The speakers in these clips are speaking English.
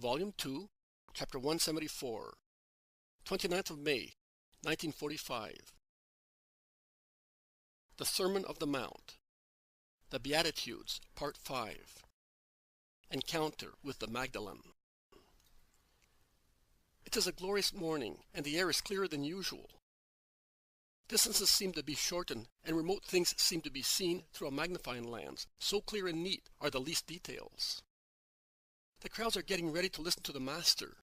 Volume 2, Chapter 174, 29th of May, 1945. The Sermon of the Mount, the Beatitudes, Part 5, Encounter with the Magdalene. It is a glorious morning, and the air is clearer than usual. Distances seem to be shortened, and remote things seem to be seen through a magnifying lens. So clear and neat are the least details. The crowds are getting ready to listen to the Master.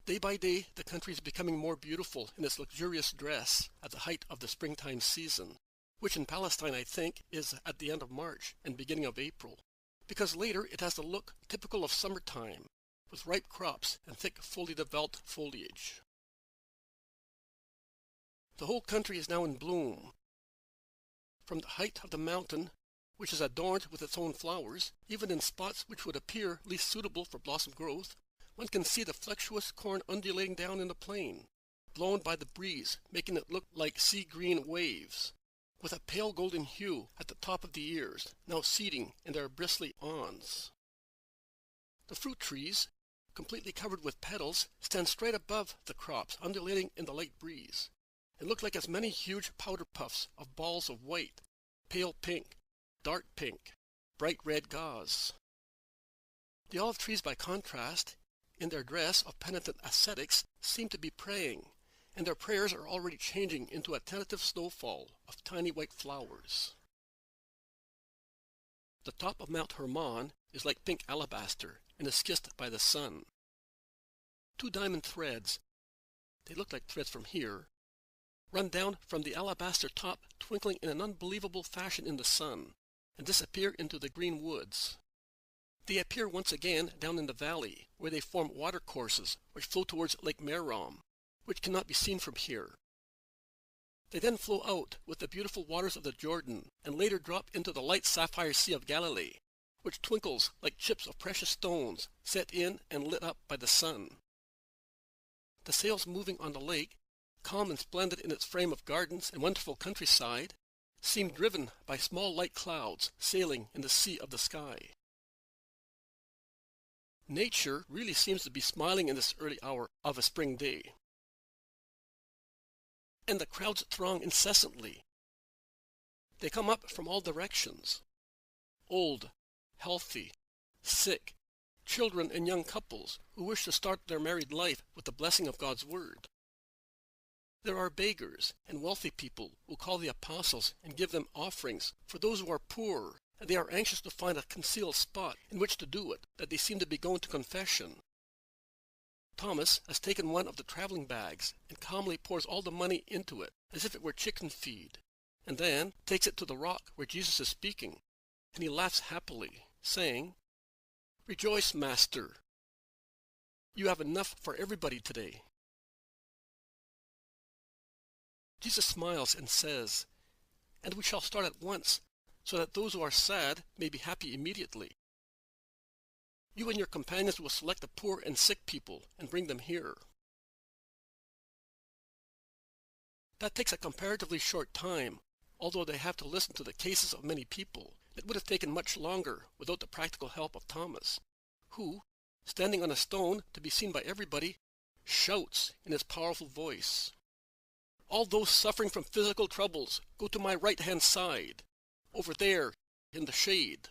Day by day, the country is becoming more beautiful in its luxurious dress at the height of the springtime season, which in Palestine, I think, is at the end of March and beginning of April, because later it has the look typical of summertime, with ripe crops and thick, fully developed foliage. The whole country is now in bloom. From the height of the mountain, which is adorned with its own flowers, even in spots which would appear least suitable for blossom growth, one can see the flexuous corn undulating down in the plain, blown by the breeze, making it look like sea-green waves, with a pale golden hue at the top of the ears, now seeding in their bristly awns. The fruit trees, completely covered with petals, stand straight above the crops, undulating in the light breeze, and look like as many huge powder puffs of balls of white, pale pink, dark pink, bright red gauze. The olive trees, by contrast, in their dress of penitent ascetics, seem to be praying, and their prayers are already changing into a tentative snowfall of tiny white flowers. The top of Mount Hermon is like pink alabaster and is kissed by the sun. Two diamond threads, they look like threads from here, run down from the alabaster top, twinkling in an unbelievable fashion in the sun, and disappear into the green woods. They appear once again down in the valley, where they form watercourses which flow towards Lake Merom, which cannot be seen from here. They then flow out with the beautiful waters of the Jordan, and later drop into the light sapphire Sea of Galilee, which twinkles like chips of precious stones set in and lit up by the sun. The sails moving on the lake, calm and splendid in its frame of gardens and wonderful countryside, seem driven by small light clouds sailing in the sea of the sky. Nature really seems to be smiling in this early hour of a spring day. And the crowds throng incessantly. They come up from all directions. Old, healthy, sick, children and young couples who wish to start their married life with the blessing of God's Word. There are beggars and wealthy people who call the apostles and give them offerings for those who are poor, and they are anxious to find a concealed spot in which to do it, that they seem to be going to confession. Thomas has taken one of the traveling bags and calmly pours all the money into it as if it were chicken feed, and then takes it to the rock where Jesus is speaking, and he laughs happily, saying, "Rejoice, Master. You have enough for everybody today." Jesus smiles and says, "And we shall start at once, so that those who are sad may be happy immediately. You and your companions will select the poor and sick people and bring them here." That takes a comparatively short time, although they have to listen to the cases of many people. It would have taken much longer without the practical help of Thomas, who, standing on a stone to be seen by everybody, shouts in his powerful voice, "All those suffering from physical troubles, go to my right-hand side, over there in the shade."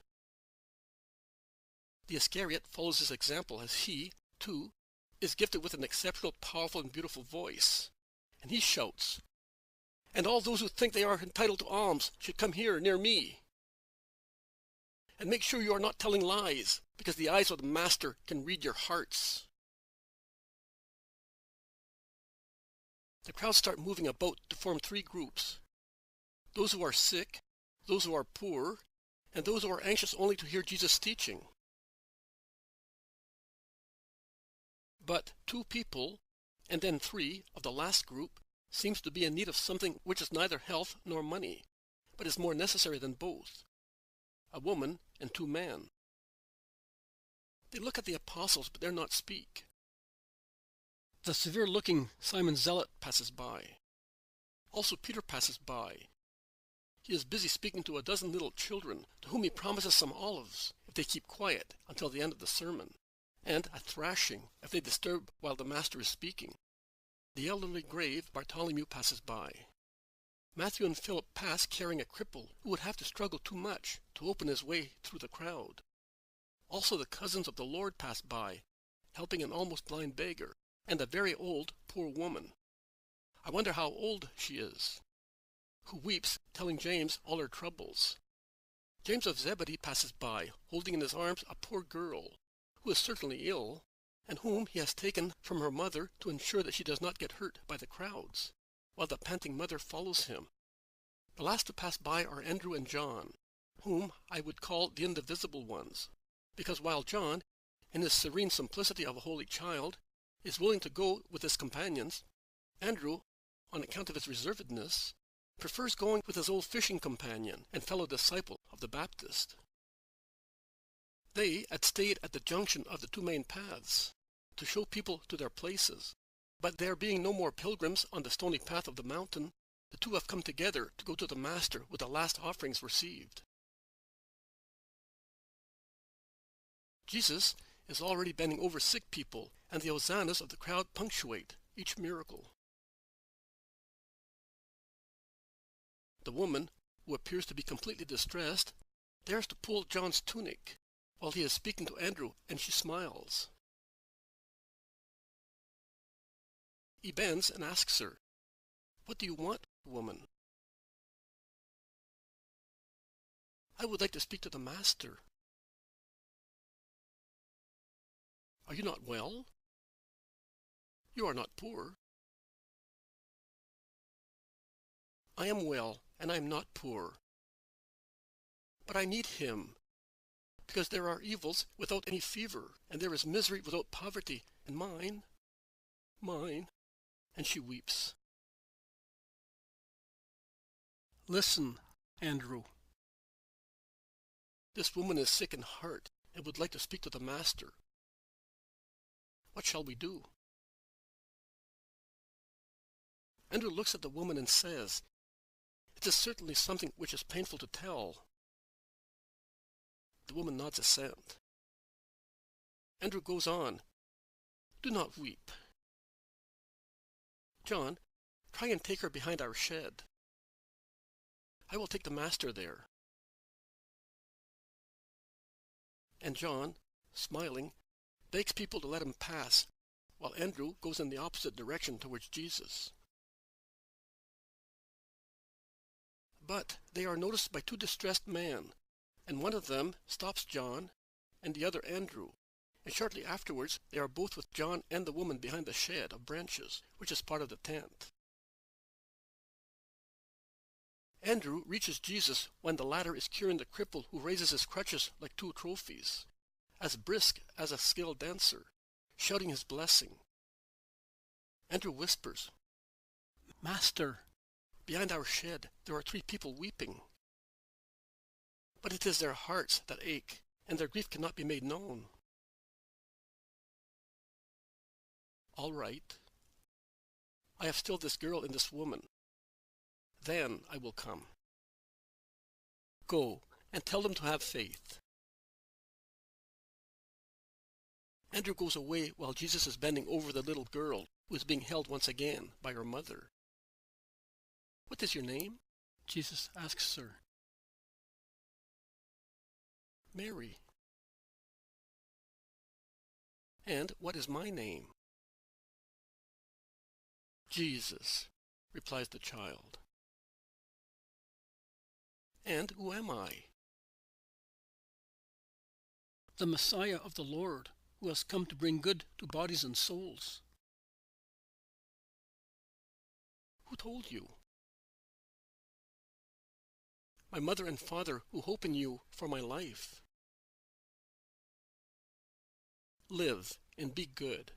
The Iscariot follows his example as he, too, is gifted with an exceptional, powerful, and beautiful voice. And he shouts, "And all those who think they are entitled to alms should come here near me. And make sure you are not telling lies, because the eyes of the Master can read your hearts." The crowds start moving about to form three groups: those who are sick, those who are poor, and those who are anxious only to hear Jesus' teaching. But two people, and then three, of the last group seems to be in need of something which is neither health nor money, but is more necessary than both: a woman and two men. They look at the apostles, but dare not speak. The severe-looking Simon Zealot passes by. Also Peter passes by. He is busy speaking to a dozen little children, to whom he promises some olives if they keep quiet until the end of the sermon. and a thrashing if they disturb while the Master is speaking. The elderly grave Bartholomew passes by. Matthew and Philip pass carrying a cripple who would have to struggle too much to open his way through the crowd. Also the cousins of the Lord pass by, helping an almost blind beggar, and a very old, poor woman. I wonder how old she is, who weeps, telling James all her troubles. James of Zebedee passes by, holding in his arms a poor girl, who is certainly ill, and whom he has taken from her mother to ensure that she does not get hurt by the crowds, while the panting mother follows him. The last to pass by are Andrew and John, whom I would call the indivisible ones, because while John, in his serene simplicity of a holy child, is willing to go with his companions, Andrew, on account of his reservedness, prefers going with his old fishing companion and fellow disciple of the Baptist. They had stayed at the junction of the two main paths to show people to their places, but there being no more pilgrims on the stony path of the mountain, the two have come together to go to the Master with the last offerings received. Jesus is already bending over sick people, and the hosannas of the crowd punctuate each miracle. The woman, who appears to be completely distressed, dares to pull John's tunic while he is speaking to Andrew, and she smiles. He bends and asks her, "What do you want, woman?" "I would like to speak to the Master." "Are you not well? You are not poor." "I am well, and I am not poor. But I need him, because there are evils without any fever, and there is misery without poverty, and mine, and she weeps. "Listen, Andrew. This woman is sick in heart and would like to speak to the Master. What shall we do?" Andrew looks at the woman and says, "It is certainly something which is painful to tell." The woman nods assent. Andrew goes on, "Do not weep. John, try and take her behind our shed. I will take the Master there." And John, smiling, begs people to let him pass, while Andrew goes in the opposite direction towards Jesus. But they are noticed by two distressed men, and one of them stops John and the other Andrew, and shortly afterwards they are both with John and the woman behind the shed of branches, which is part of the tent. Andrew reaches Jesus when the latter is curing the cripple who raises his crutches like two trophies, as brisk as a skilled dancer, shouting his blessing. Andrew whispers, "Master, behind our shed there are 3 people weeping." But it is their hearts that ache, and their grief cannot be made known. "All right. I have still this girl and this woman. Then I will come. Go, and tell them to have faith." Andrew goes away while Jesus is bending over the little girl, who is being held once again by her mother. "What is your name?" Jesus asks her. "Mary." "And what is my name?" "Jesus," replies the child. "And who am I?" "The Messiah of the Lord, who has come to bring good to bodies and souls." "Who told you?" "My mother and father, who hope in you for my life." "Live and be good."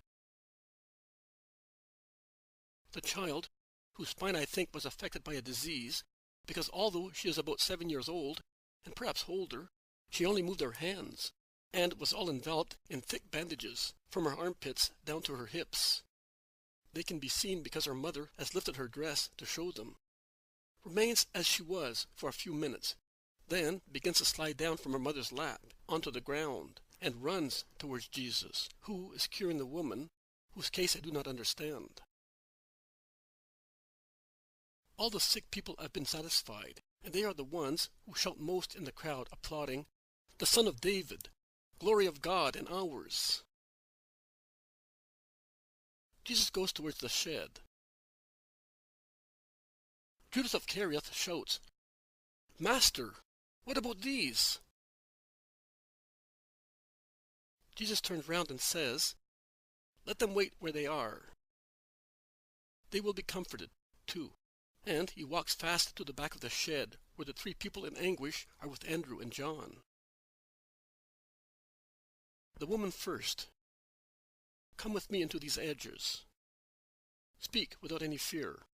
The child, whose spine I think was affected by a disease, because although she is about 7 years old, and perhaps older, she only moved her hands, and was all enveloped in thick bandages, from her armpits down to her hips. They can be seen because her mother has lifted her dress to show them. Remains as she was for a few minutes, then begins to slide down from her mother's lap onto the ground, and runs towards Jesus, who is curing the woman, whose case I do not understand. All the sick people have been satisfied, and they are the ones who shout most in the crowd, applauding, "The Son of David, glory of God and ours." Jesus goes towards the shed. Judas of Kerioth shouts, "Master, what about these?" Jesus turns round and says, "Let them wait where they are. They will be comforted, too." And he walks fast to the back of the shed, where the three people in anguish are with Andrew and John. The woman first. "Come with me into these edges. Speak without any fear."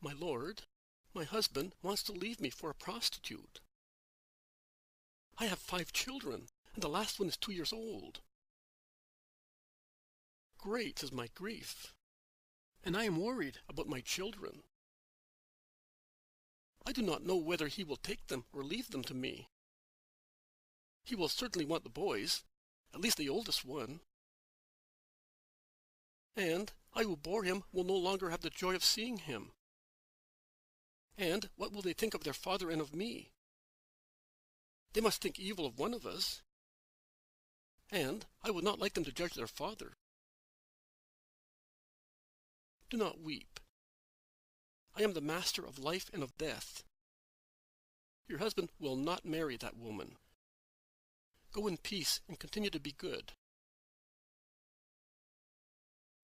"My lord, my husband wants to leave me for a prostitute. I have 5 children, and the last one is 2 years old. Great is my grief, and I am worried about my children. I do not know whether he will take them or leave them to me. He will certainly want the boys, at least the oldest one. And I who bore him will no longer have the joy of seeing him. And what will they think of their father and of me? They must think evil of one of us. And I would not like them to judge their father. Do not weep. I am the master of life and of death. Your husband will not marry that woman. Go in peace and continue to be good."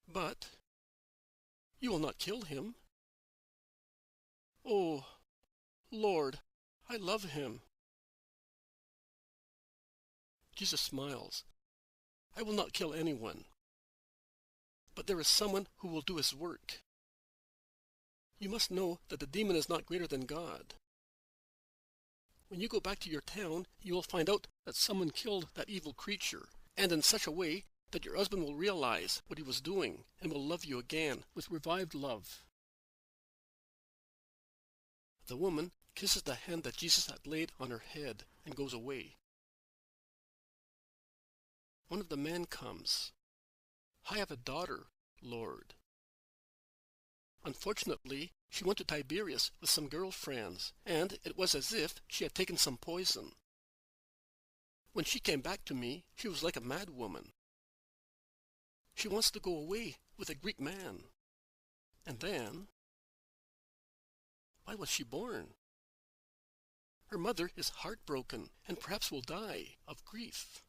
"But you will not kill him?" "Oh, Lord, I love him." Jesus smiles. "I will not kill anyone. But there is someone who will do his work. You must know that the demon is not greater than God. When you go back to your town, you will find out that someone killed that evil creature, and in such a way that your husband will realize what he was doing and will love you again with revived love." The woman kisses the hand that Jesus had laid on her head and goes away. One of the men comes. "I have a daughter, Lord. Unfortunately, she went to Tiberias with some girlfriends, and it was as if she had taken some poison. When she came back to me, she was like a mad woman. She wants to go away with a Greek man. And then, why was she born? Her mother is heartbroken and perhaps will die of grief.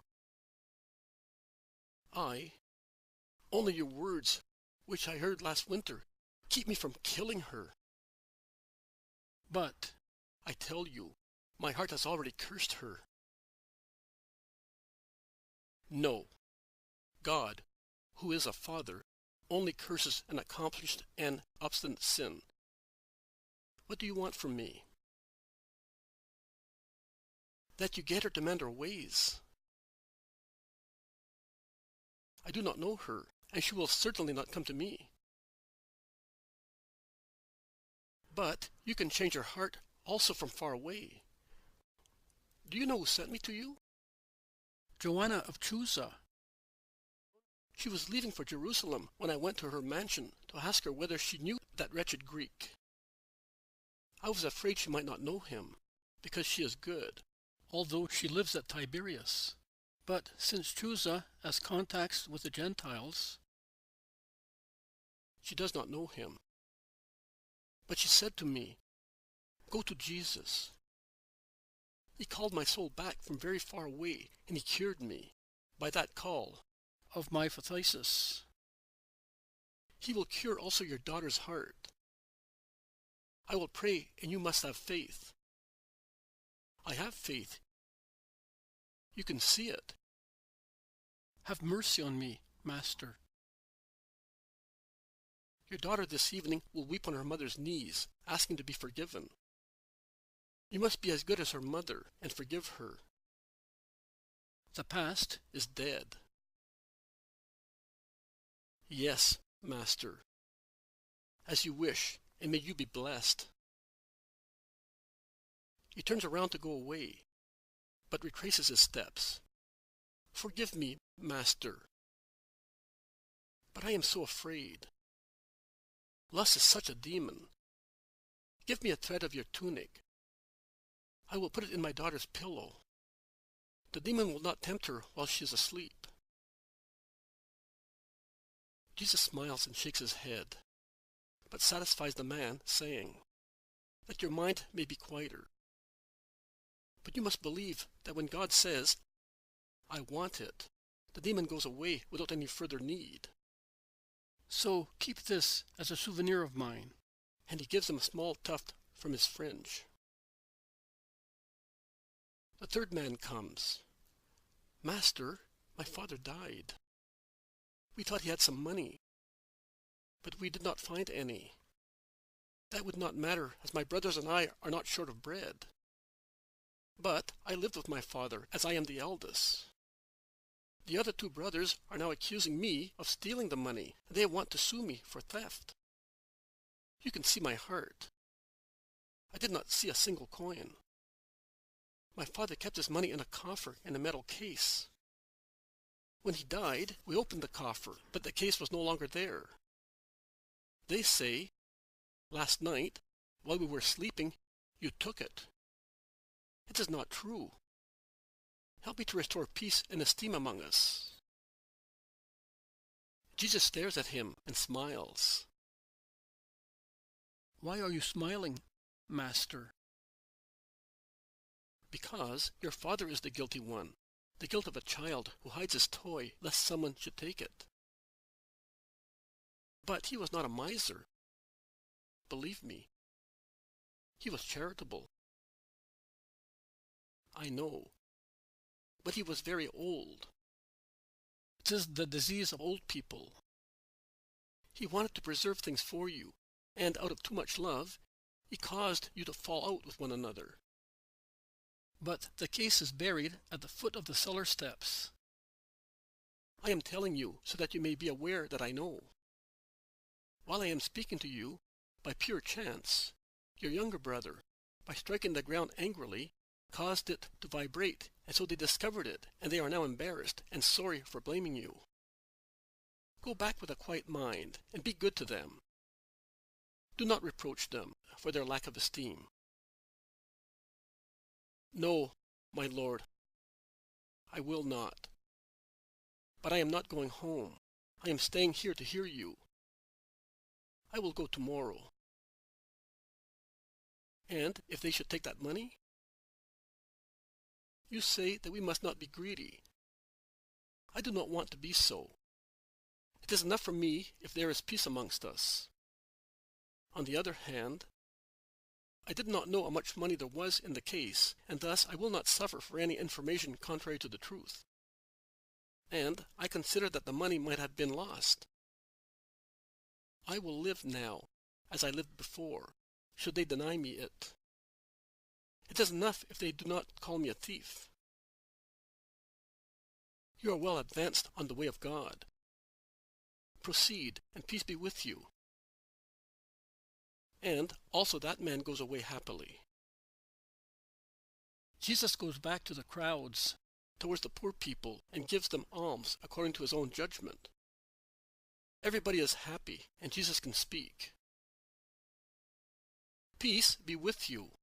Only your words, which I heard last winter, keep me from killing her. But, I tell you, my heart has already cursed her." No, God, who is a father, only curses an accomplished and obstinate sin. What do you want from me? That you get her to mend her ways. I do not know her, and she will certainly not come to me. But you can change her heart also from far away. Do you know who sent me to you? Joanna of Chusa. She was leaving for Jerusalem when I went to her mansion to ask her whether she knew that wretched Greek. I was afraid she might not know him, because she is good, although she lives at Tiberias. But since Chusa has contacts with the Gentiles, she does not know him. But she said to me, "Go to Jesus." He called my soul back from very far away, and he cured me, by that call, of my phthisis. He will cure also your daughter's heart. I will pray, and you must have faith. I have faith. You can see it. Have mercy on me, Master. Your daughter this evening will weep on her mother's knees, asking to be forgiven. You must be as good as her mother and forgive her. The past is dead. Yes, Master. As you wish, and may you be blessed. He turns around to go away. but retraces his steps. "Forgive me, Master, but I am so afraid. Lust is such a demon. Give me a thread of your tunic. I will put it in my daughter's pillow. The demon will not tempt her while she is asleep." Jesus smiles and shakes his head, but satisfies the man, saying, "That your mind may be quieter. But you must believe that when God says, 'I want it,' the demon goes away without any further need. So keep this as a souvenir of mine." And he gives him a small tuft from his fringe. The third man comes. "Master, my father died. We thought he had some money, but we did not find any. That would not matter, as my brothers and I are not short of bread. But I lived with my father, as I am the eldest. The other two brothers are now accusing me of stealing the money, and they want to sue me for theft. You can see my heart. I did not see a single coin. My father kept his money in a coffer in a metal case. When he died, we opened the coffer, but the case was no longer there. They say, 'Last night, while we were sleeping, you took it.' It is not true. Help me to restore peace and esteem among us." Jesus stares at him and smiles. "Why are you smiling, Master?" "Because your father is the guilty one, the guilt of a child who hides his toy lest someone should take it. But he was not a miser. Believe me. He was charitable. I know. But he was very old. 'Tis the disease of old people. He wanted to preserve things for you, and out of too much love, he caused you to fall out with one another. But the case is buried at the foot of the cellar steps. I am telling you so that you may be aware that I know. While I am speaking to you, by pure chance, your younger brother, by striking the ground angrily, caused it to vibrate, and so they discovered it, and they are now embarrassed and sorry for blaming you. Go back with a quiet mind, and be good to them. Do not reproach them for their lack of esteem." "No, my lord, I will not. But I am not going home. I am staying here to hear you. I will go tomorrow." "And if they should take that money?" "You say that we must not be greedy. I do not want to be so. It is enough for me if there is peace amongst us. On the other hand, I did not know how much money there was in the case, and thus I will not suffer for any information contrary to the truth. And I consider that the money might have been lost. I will live now as I lived before, should they deny me it. It is enough if they do not call me a thief. You are well advanced on the way of God. Proceed, and peace be with you." And also that man goes away happily. Jesus goes back to the crowds, towards the poor people, and gives them alms according to his own judgment. Everybody is happy, and Jesus can speak. "Peace be with you.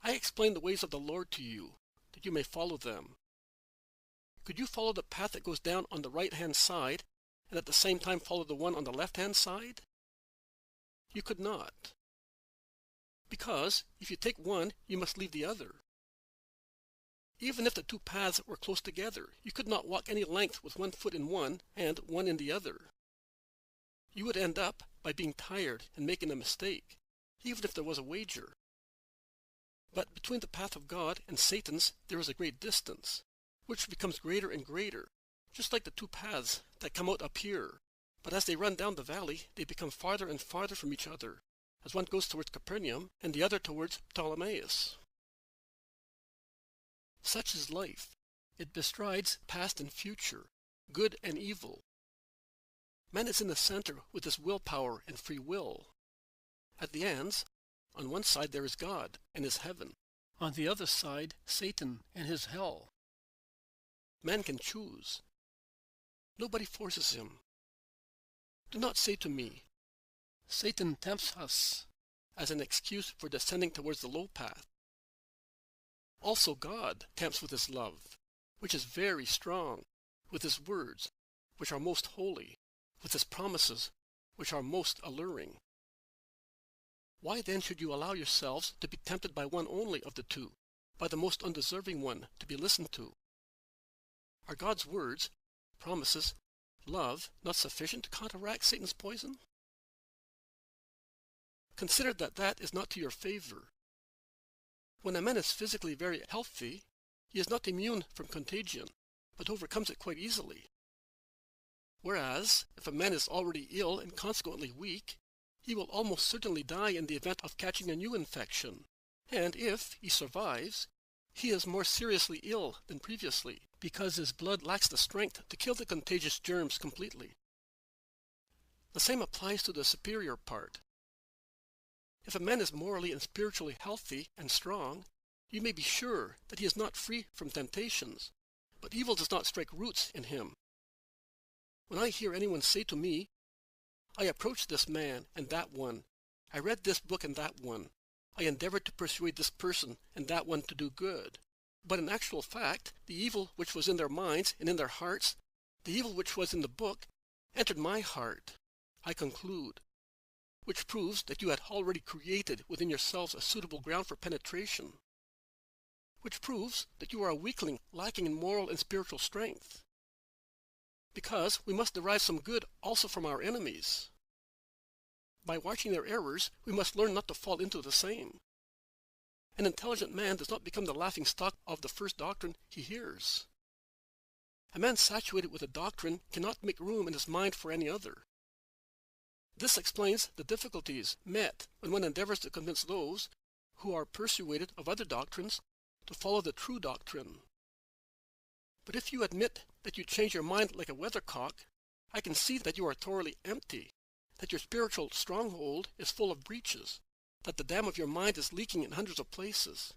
I explain the ways of the Lord to you, that you may follow them. Could you follow the path that goes down on the right-hand side, and at the same time follow the one on the left-hand side? You could not. Because if you take one, you must leave the other. Even if the two paths were close together, you could not walk any length with one foot in one and one in the other. You would end up by being tired and making a mistake, even if there was a wager. But between the path of God and Satan's there is a great distance, which becomes greater and greater, just like the two paths that come out up here. But as they run down the valley, they become farther and farther from each other, as one goes towards Capernaum and the other towards Ptolemais. Such is life. It bestrides past and future, good and evil. Man is in the center with his willpower and free will. At the ends, on one side there is God and his heaven, On the other side, Satan and his hell. Man can choose. Nobody forces him. Do not say to me, Satan tempts us, as an excuse for descending towards the low path. Also God tempts with his love, which is very strong, with his words, which are most holy, with his promises, which are most alluring. Why then should you allow yourselves to be tempted by one only of the two, by the most undeserving one to be listened to? Are God's words, promises, love not sufficient to counteract Satan's poison? Consider that that is not to your favor. When a man is physically very healthy, he is not immune from contagion, but overcomes it quite easily. Whereas, if a man is already ill and consequently weak, he will almost certainly die in the event of catching a new infection, and if he survives, he is more seriously ill than previously, because his blood lacks the strength to kill the contagious germs completely. The same applies to the superior part. If a man is morally and spiritually healthy and strong, you may be sure that he is not free from temptations, but evil does not strike roots in him. When I hear anyone say to me, I approached this man and that one, I read this book and that one, I endeavored to persuade this person and that one to do good, but in actual fact, the evil which was in their minds and in their hearts, the evil which was in the book, entered my heart, I conclude, which proves that you had already created within yourselves a suitable ground for penetration, which proves that you are a weakling lacking in moral and spiritual strength, because we must derive some good also from our enemies. By watching their errors, we must learn not to fall into the same. An intelligent man does not become the laughingstock of the first doctrine he hears. A man saturated with a doctrine cannot make room in his mind for any other. This explains the difficulties met when one endeavors to convince those who are persuaded of other doctrines to follow the true doctrine. But if you admit that you change your mind like a weathercock, I can see that you are thoroughly empty, that your spiritual stronghold is full of breaches, that the dam of your mind is leaking in hundreds of places,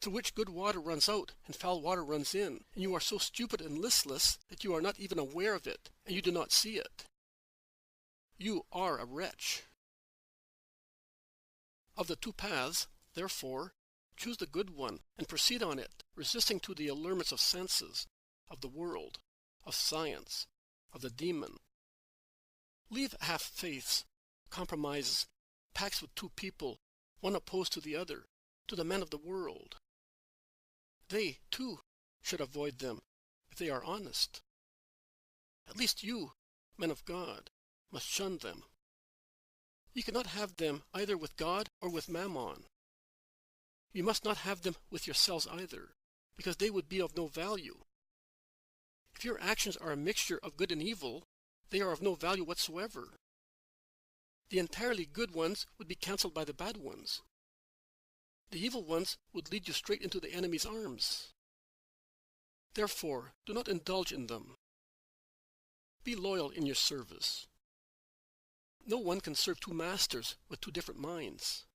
through which good water runs out and foul water runs in, and you are so stupid and listless that you are not even aware of it, and you do not see it. You are a wretch. Of the two paths, therefore, choose the good one and proceed on it, resisting to the allurements of senses, of the world, of science, of the demon. Leave half-faiths, compromises, pacts with two people, one opposed to the other, to the men of the world. They, too, should avoid them, if they are honest. At least you, men of God, must shun them. You cannot have them either with God or with Mammon. You must not have them with yourselves either, because they would be of no value. If your actions are a mixture of good and evil, they are of no value whatsoever. The entirely good ones would be cancelled by the bad ones. The evil ones would lead you straight into the enemy's arms. Therefore, do not indulge in them. Be loyal in your service. No one can serve two masters with two different minds.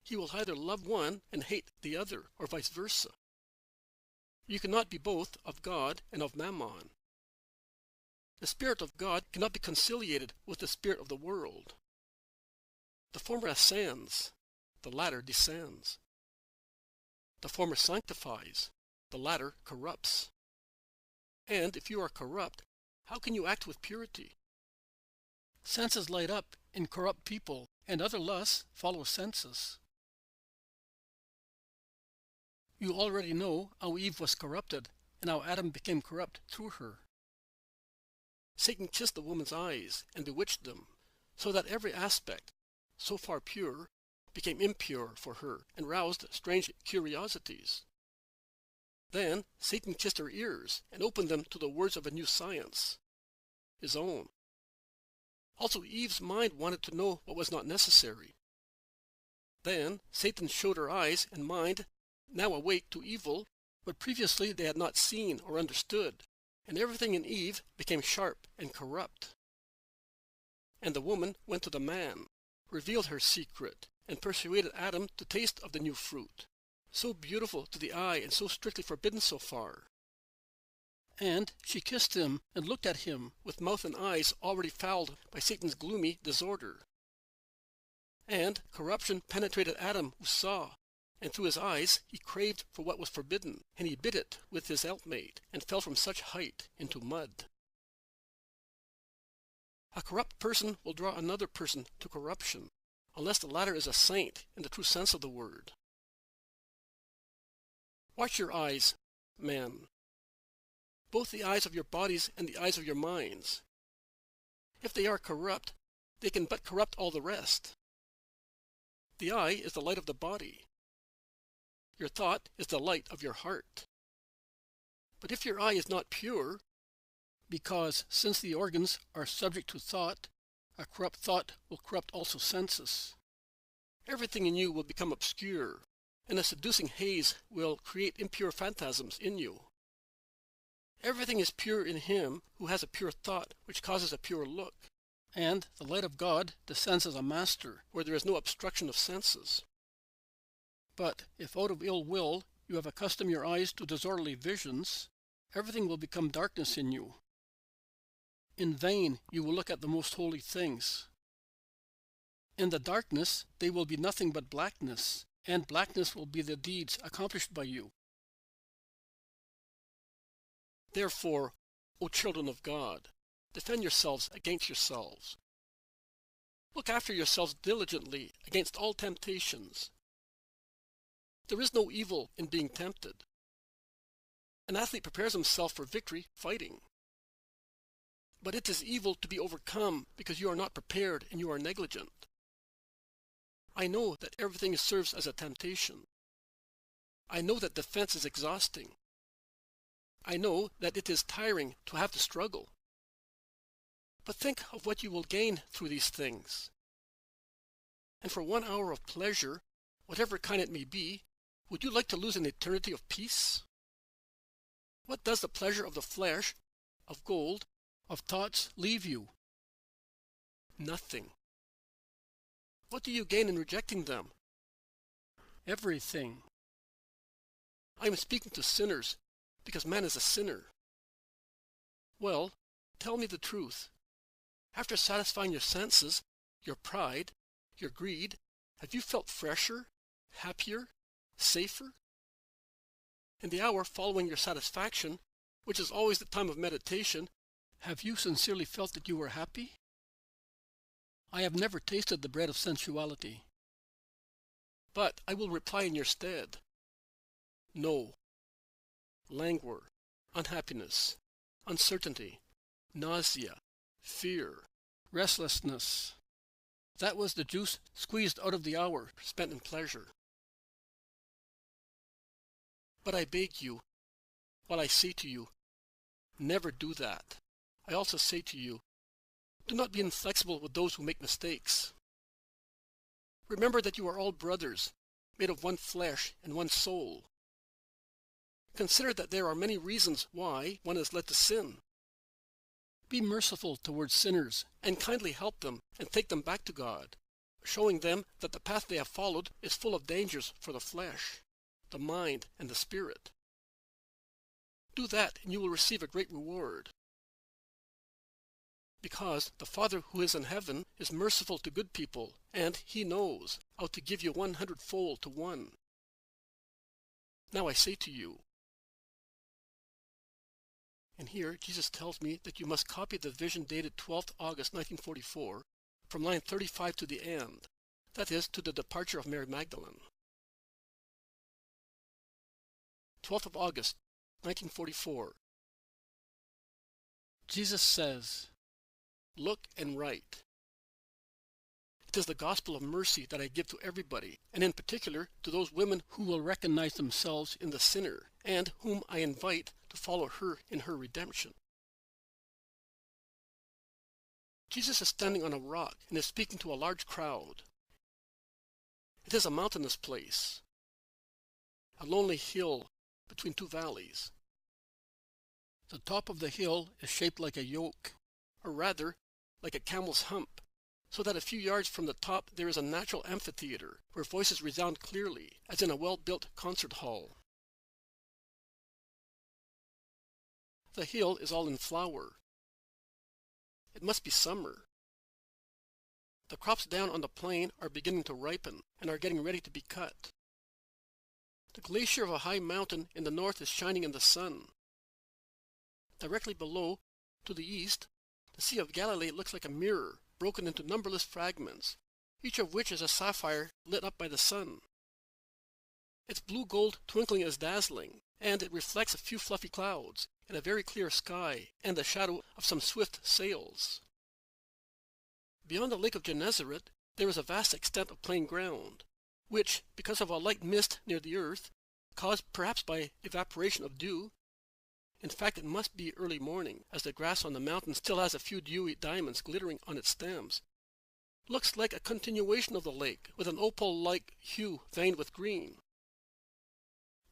He will either love one and hate the other, or vice versa. You cannot be both of God and of Mammon. The Spirit of God cannot be conciliated with the spirit of the world. The former ascends, the latter descends. The former sanctifies, the latter corrupts. And if you are corrupt, how can you act with purity? Senses light up in corrupt people, and other lusts follow senses. You already know how Eve was corrupted, and how Adam became corrupt through her. Satan kissed the woman's eyes and bewitched them, so that every aspect, so far pure, became impure for her and roused strange curiosities. Then Satan kissed her ears and opened them to the words of a new science, his own. Also Eve's mind wanted to know what was not necessary. Then Satan showed her eyes and mind, now awake to evil, what previously they had not seen or understood, and everything in Eve became sharp and corrupt. And the woman went to the man, revealed her secret, and persuaded Adam to taste of the new fruit, so beautiful to the eye and so strictly forbidden so far. And she kissed him and looked at him with mouth and eyes already fouled by Satan's gloomy disorder. And corruption penetrated Adam, who saw, and through his eyes he craved for what was forbidden, and he bit it with his helpmate, and fell from such height into mud. A corrupt person will draw another person to corruption, unless the latter is a saint in the true sense of the word. Watch your eyes, man, both the eyes of your bodies and the eyes of your minds. If they are corrupt, they can but corrupt all the rest. The eye is the light of the body. Your thought is the light of your heart. But if your eye is not pure, because since the organs are subject to thought, a corrupt thought will corrupt also senses. Everything in you will become obscure, and a seducing haze will create impure phantasms in you. Everything is pure in him who has a pure thought, which causes a pure look. And the light of God descends as a master, where there is no obstruction of senses. But if out of ill will you have accustomed your eyes to disorderly visions, everything will become darkness in you. In vain you will look at the most holy things. In the darkness they will be nothing but blackness, and blackness will be the deeds accomplished by you. Therefore, O children of God, defend yourselves against yourselves. Look after yourselves diligently against all temptations. There is no evil in being tempted. An athlete prepares himself for victory fighting. But it is evil to be overcome because you are not prepared and you are negligent. I know that everything serves as a temptation. I know that defense is exhausting. I know that it is tiring to have to struggle. But think of what you will gain through these things. And for 1 hour of pleasure, whatever kind it may be, would you like to lose an eternity of peace? What does the pleasure of the flesh, of gold, of thoughts leave you? Nothing. What do you gain in rejecting them? Everything. I am speaking to sinners, because man is a sinner. Well, tell me the truth. After satisfying your senses, your pride, your greed, have you felt fresher, happier, safer? In the hour following your satisfaction, which is always the time of meditation, have you sincerely felt that you were happy? I have never tasted the bread of sensuality. But I will reply in your stead. No. Languor, unhappiness, uncertainty, nausea, fear, restlessness. That was the juice squeezed out of the hour spent in pleasure. But I beg you, while I say to you, never do that. I also say to you, do not be inflexible with those who make mistakes. Remember that you are all brothers, made of one flesh and one soul. Consider that there are many reasons why one is led to sin. Be merciful towards sinners, and kindly help them and take them back to God, showing them that the path they have followed is full of dangers for the flesh, the mind, and the spirit. Do that and you will receive a great reward. Because the Father who is in heaven is merciful to good people, and he knows how to give you 100-fold to one. Now I say to you, and here Jesus tells me that you must copy the vision dated 12th August 1944 from line 35 to the end, that is, to the departure of Mary Magdalene. 12th of August 1944. Jesus says, look and write. It is the gospel of mercy that I give to everybody, and in particular to those women who will recognize themselves in the sinner, and whom I invite to follow her in her redemption. Jesus is standing on a rock and is speaking to a large crowd. It is a mountainous place, a lonely hill between two valleys. The top of the hill is shaped like a yoke, or rather, like a camel's hump, so that a few yards from the top there is a natural amphitheater, where voices resound clearly, as in a well-built concert hall. The hill is all in flower. It must be summer. The crops down on the plain are beginning to ripen and are getting ready to be cut. The glacier of a high mountain in the north is shining in the sun. Directly below, to the east, the Sea of Galilee looks like a mirror, broken into numberless fragments, each of which is a sapphire lit up by the sun. Its blue gold twinkling is dazzling, and it reflects a few fluffy clouds, and a very clear sky, and the shadow of some swift sails. Beyond the lake of Gennesaret, there is a vast extent of plain ground, which, because of a light mist near the earth, caused perhaps by evaporation of dew, in fact it must be early morning, as the grass on the mountain still has a few dewy diamonds glittering on its stems, looks like a continuation of the lake, with an opal-like hue veined with green.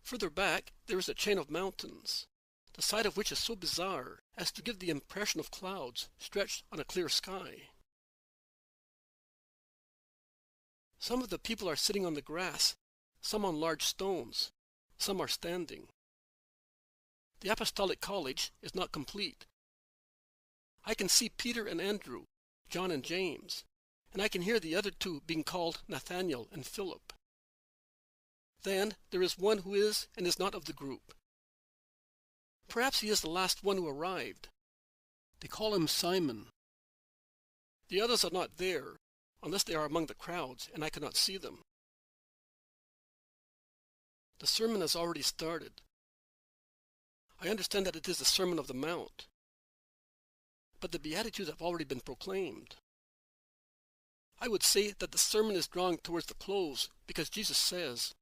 Further back, there is a chain of mountains, the side of which is so bizarre as to give the impression of clouds stretched on a clear sky. Some of the people are sitting on the grass, some on large stones, some are standing. The Apostolic College is not complete. I can see Peter and Andrew, John and James, and I can hear the other two being called Nathaniel and Philip. Then there is one who is and is not of the group. Perhaps he is the last one who arrived. They call him Simon. The others are not there, unless they are among the crowds, and I cannot see them. The sermon has already started. I understand that it is the Sermon of the Mount. But the Beatitudes have already been proclaimed. I would say that the sermon is drawing towards the close, because Jesus says,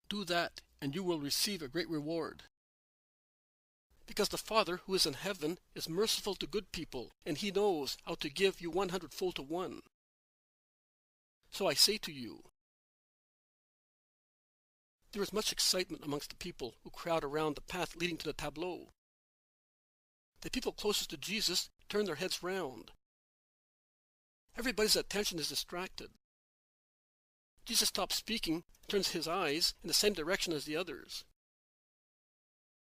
"Do that, and you will receive a great reward." Because the Father who is in heaven is merciful to good people, and he knows how to give you 100-fold to one. So I say to you, there is much excitement amongst the people who crowd around the path leading to the tableau. The people closest to Jesus turn their heads round. Everybody's attention is distracted. Jesus stops speaking and turns his eyes in the same direction as the others.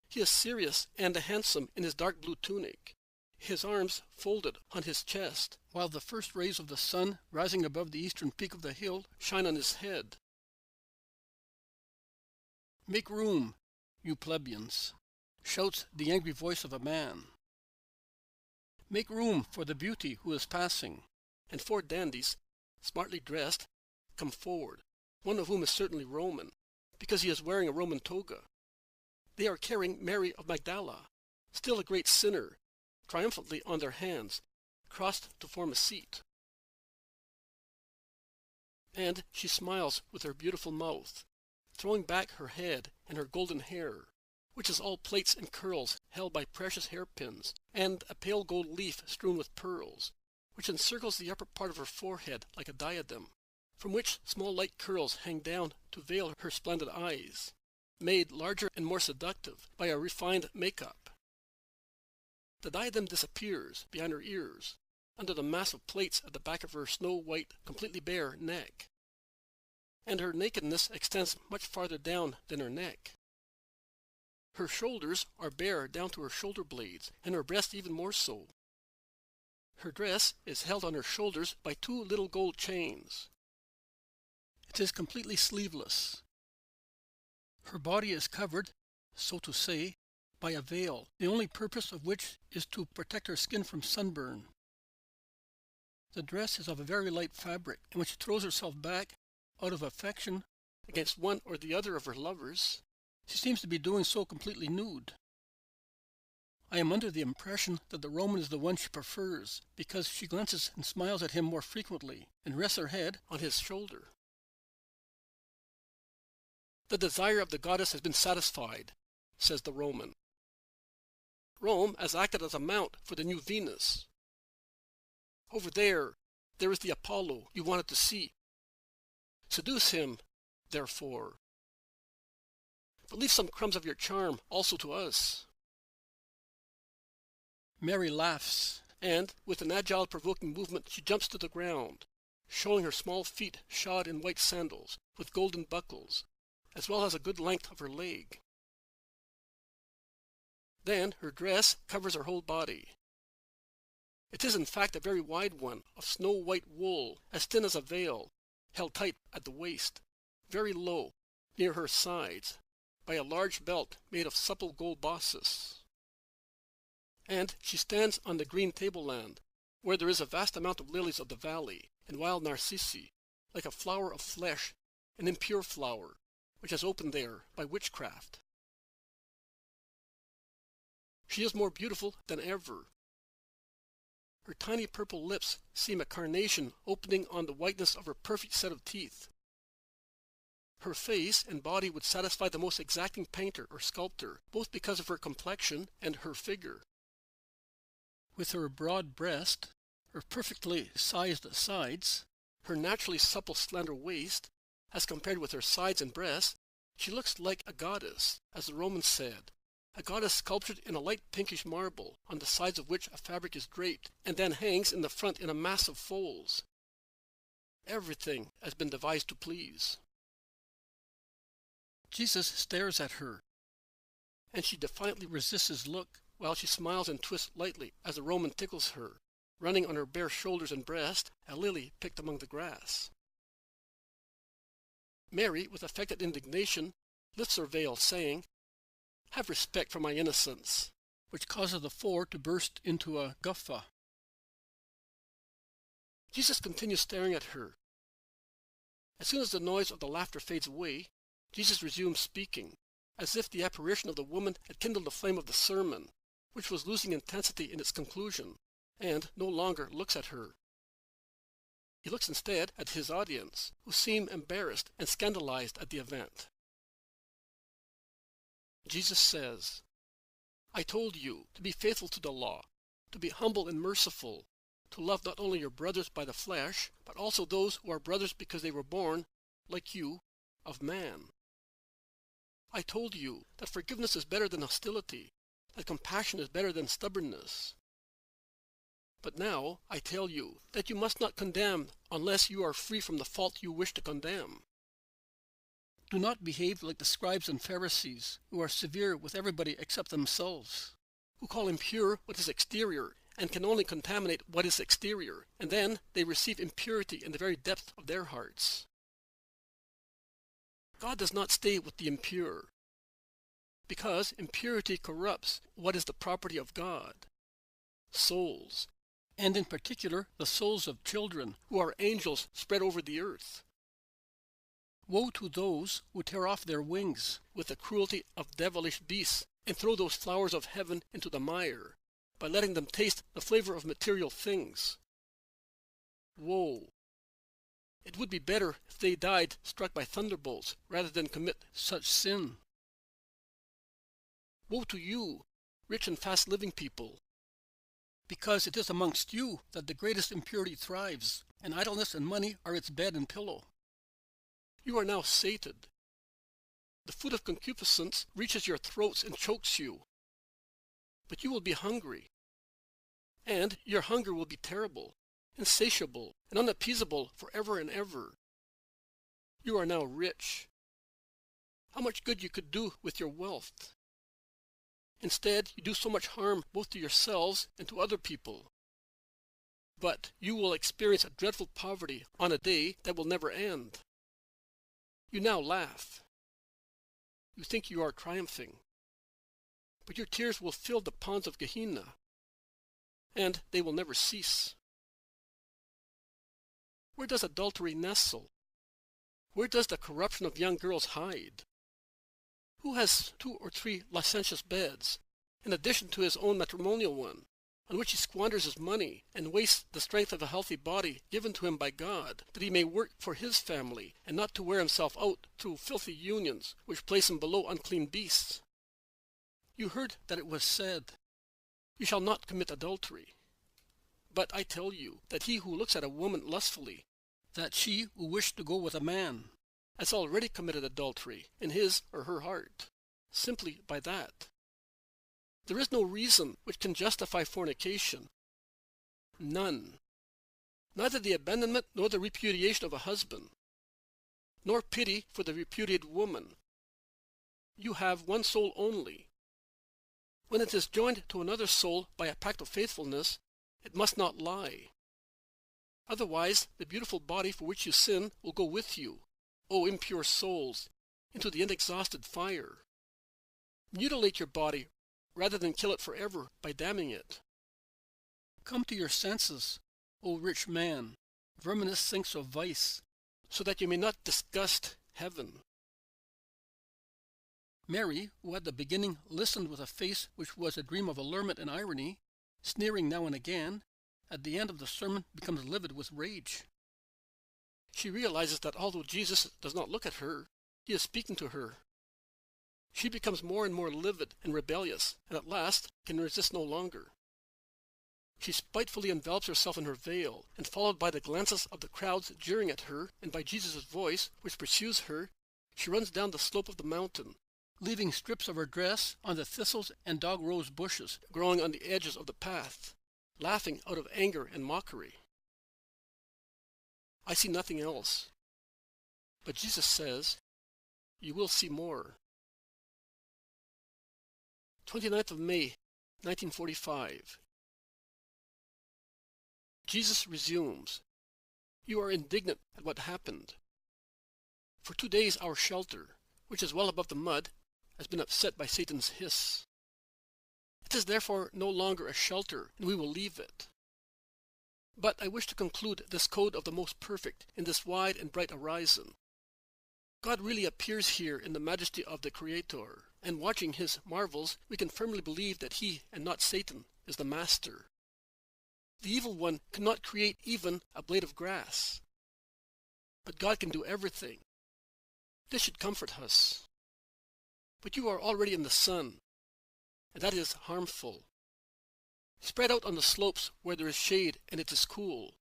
He is serious and handsome in his dark blue tunic, his arms folded on his chest, while the first rays of the sun, rising above the eastern peak of the hill, shine on his head. "Make room, you plebeians," shouts the angry voice of a man. "Make room for the beauty who is passing." And 4 dandies, smartly dressed, come forward, one of whom is certainly Roman, because he is wearing a Roman toga. They are carrying Mary of Magdala, still a great sinner, triumphantly on their hands, crossed to form a seat. And she smiles with her beautiful mouth, throwing back her head and her golden hair, which is all plaits and curls held by precious hairpins, and a pale gold leaf strewn with pearls, which encircles the upper part of her forehead like a diadem, from which small light curls hang down to veil her splendid eyes, made larger and more seductive by a refined make-up. The diadem disappears behind her ears, under the mass of plaits at the back of her snow-white, completely bare neck, and her nakedness extends much farther down than her neck. Her shoulders are bare down to her shoulder blades, and her breast even more so. Her dress is held on her shoulders by 2 little gold chains. It is completely sleeveless. Her body is covered, so to say, by a veil, the only purpose of which is to protect her skin from sunburn. The dress is of a very light fabric, in which she throws herself back out of affection against one or the other of her lovers. She seems to be doing so completely nude. I am under the impression that the Roman is the one she prefers, because she glances and smiles at him more frequently, and rests her head on his shoulder. The desire of the goddess has been satisfied, says the Roman. Rome has acted as a mount for the new Venus. Over there is the Apollo you wanted to see. Seduce him, therefore. But leave some crumbs of your charm also to us. Mary laughs and with an agile, provoking movement she jumps to the ground, showing her small feet shod in white sandals with golden buckles, as well as a good length of her leg. Then her dress covers her whole body. It is in fact a very wide one, of snow-white wool, as thin as a veil, held tight at the waist, very low, near her sides, by a large belt made of supple gold bosses. And she stands on the green tableland, where there is a vast amount of lilies of the valley, and wild narcissi, like a flower of flesh, an impure flower, which has opened there by witchcraft. She is more beautiful than ever. Her tiny purple lips seem a carnation opening on the whiteness of her perfect set of teeth. Her face and body would satisfy the most exacting painter or sculptor, both because of her complexion and her figure. With her broad breast, her perfectly sized sides, her naturally supple slender waist, as compared with her sides and breast, she looks like a goddess, as the Romans said, a goddess sculptured in a light pinkish marble, on the sides of which a fabric is draped, and then hangs in the front in a mass of folds. Everything has been devised to please. Jesus stares at her, and she defiantly resists his look, while she smiles and twists lightly as the Roman tickles her, running on her bare shoulders and breast a lily picked among the grass. Mary, with affected indignation, lifts her veil, saying, "Have respect for my innocence," which causes the floor to burst into a guffaw. Jesus continues staring at her. As soon as the noise of the laughter fades away, Jesus resumes speaking, as if the apparition of the woman had kindled the flame of the sermon, which was losing intensity in its conclusion, and no longer looks at her. He looks instead at his audience, who seem embarrassed and scandalized at the event. Jesus says, "I told you to be faithful to the law, to be humble and merciful, to love not only your brothers by the flesh, but also those who are brothers because they were born, like you, of man. I told you that forgiveness is better than hostility, that compassion is better than stubbornness. But now I tell you that you must not condemn unless you are free from the fault you wish to condemn. Do not behave like the scribes and Pharisees, who are severe with everybody except themselves, who call impure what is exterior, and can only contaminate what is exterior, and then they receive impurity in the very depth of their hearts. God does not stay with the impure, because impurity corrupts what is the property of God, souls, and in particular the souls of children, who are angels spread over the earth. Woe to those who tear off their wings with the cruelty of devilish beasts and throw those flowers of heaven into the mire, by letting them taste the flavor of material things. Woe! It would be better if they died struck by thunderbolts rather than commit such sin. Woe to you, rich and fast-living people, because it is amongst you that the greatest impurity thrives, and idleness and money are its bed and pillow. You are now sated. The food of concupiscence reaches your throats and chokes you. But you will be hungry, and your hunger will be terrible, insatiable, and unappeasable forever and ever. You are now rich. How much good you could do with your wealth! Instead, you do so much harm both to yourselves and to other people. But you will experience a dreadful poverty on a day that will never end. You now laugh. You think you are triumphing. But your tears will fill the ponds of Gehenna, and they will never cease. Where does adultery nestle? Where does the corruption of young girls hide? Who has 2 or 3 licentious beds, in addition to his own matrimonial one, on which he squanders his money and wastes the strength of a healthy body given to him by God, that he may work for his family, and not to wear himself out through filthy unions, which place him below unclean beasts? You heard that it was said, 'You shall not commit adultery.' But I tell you that he who looks at a woman lustfully, that she who wished to go with a man, has already committed adultery in his or her heart, simply by that. There is no reason which can justify fornication, None. Neither the abandonment nor the repudiation of a husband, nor pity for the repudiated woman. You have one soul only. When it is joined to another soul by a pact of faithfulness, it must not lie. Otherwise, the beautiful body for which you sin will go with you, O impure souls, into the inexhausted fire. Mutilate your body rather than kill it forever by damning it. Come to your senses, O rich man, verminous sinks of vice, so that you may not disgust heaven. Mary, who at the beginning listened with a face which was a dream of allurement and irony, sneering now and again, at the end of the sermon becomes livid with rage. She realizes that although Jesus does not look at her, he is speaking to her. She becomes more and more livid and rebellious, and at last can resist no longer. She spitefully envelops herself in her veil, and followed by the glances of the crowds jeering at her, and by Jesus' voice, which pursues her, she runs down the slope of the mountain, leaving strips of her dress on the thistles and dog rose bushes growing on the edges of the path, laughing out of anger and mockery. I see nothing else. But Jesus says, you will see more. 29th of May, 1945. Jesus resumes. You are indignant at what happened. For 2 days our shelter, which is well above the mud, has been upset by Satan's hiss. It is therefore no longer a shelter, and we will leave it. But I wish to conclude this code of the most perfect in this wide and bright horizon. God really appears here in the majesty of the Creator, and watching his marvels, we can firmly believe that he, and not Satan, is the master. The evil one cannot create even a blade of grass. But God can do everything. This should comfort us. But you are already in the sun, and that is harmful. Spread out on the slopes where there is shade and it is cool.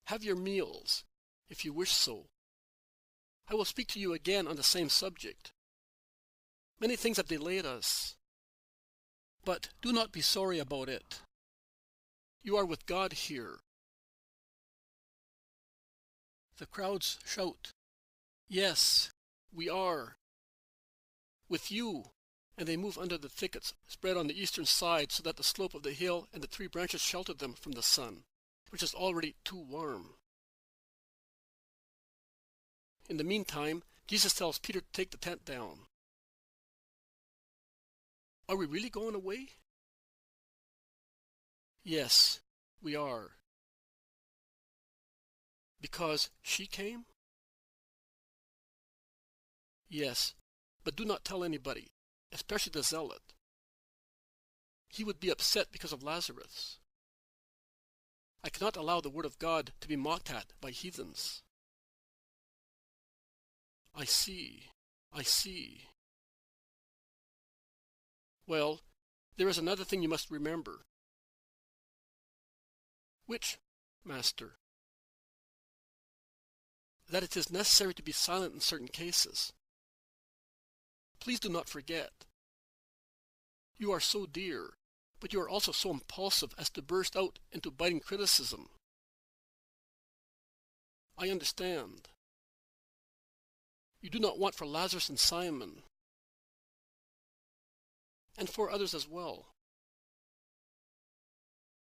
Have your meals, if you wish so. I will speak to you again on the same subject. Many things have delayed us. But do not be sorry about it. You are with God here. The crowds shout, yes, we are. With you. And they move under the thickets spread on the eastern side so that the slope of the hill and the tree branches shelter them from the sun, which is already too warm. In the meantime, Jesus tells Peter to take the tent down. Are we really going away? Yes, we are. Because she came? Yes, but do not tell anybody, especially the zealot. He would be upset because of Lazarus. I cannot allow the word of God to be mocked at by heathens. I see. Well, there is another thing you must remember. Which, Master? That it is necessary to be silent in certain cases. Please do not forget. You are so dear, but you are also so impulsive as to burst out into biting criticism. I understand. You do not want for Lazarus and Simon, and for others as well.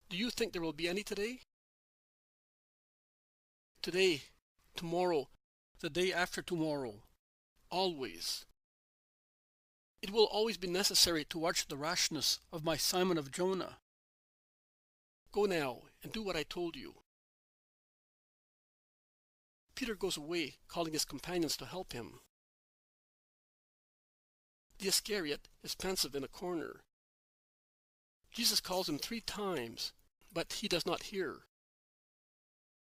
Do you think there will be any today? Today, tomorrow, the day after tomorrow. Always. It will always be necessary to watch the rashness of my Simon of Jonah. Go now and do what I told you. Peter goes away, calling his companions to help him. The Iscariot is pensive in a corner. Jesus calls him 3 times, but he does not hear.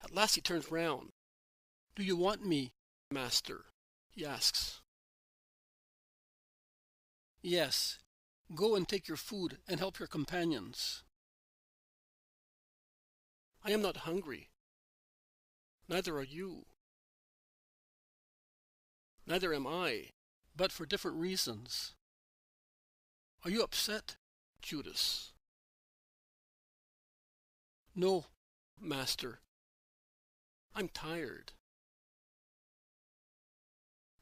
At last he turns round. Do you want me, Master? He asks. Yes, go and take your food and help your companions. I am not hungry. Neither are you. Neither am I, but for different reasons. Are you upset, Judas? No, Master. I'm tired.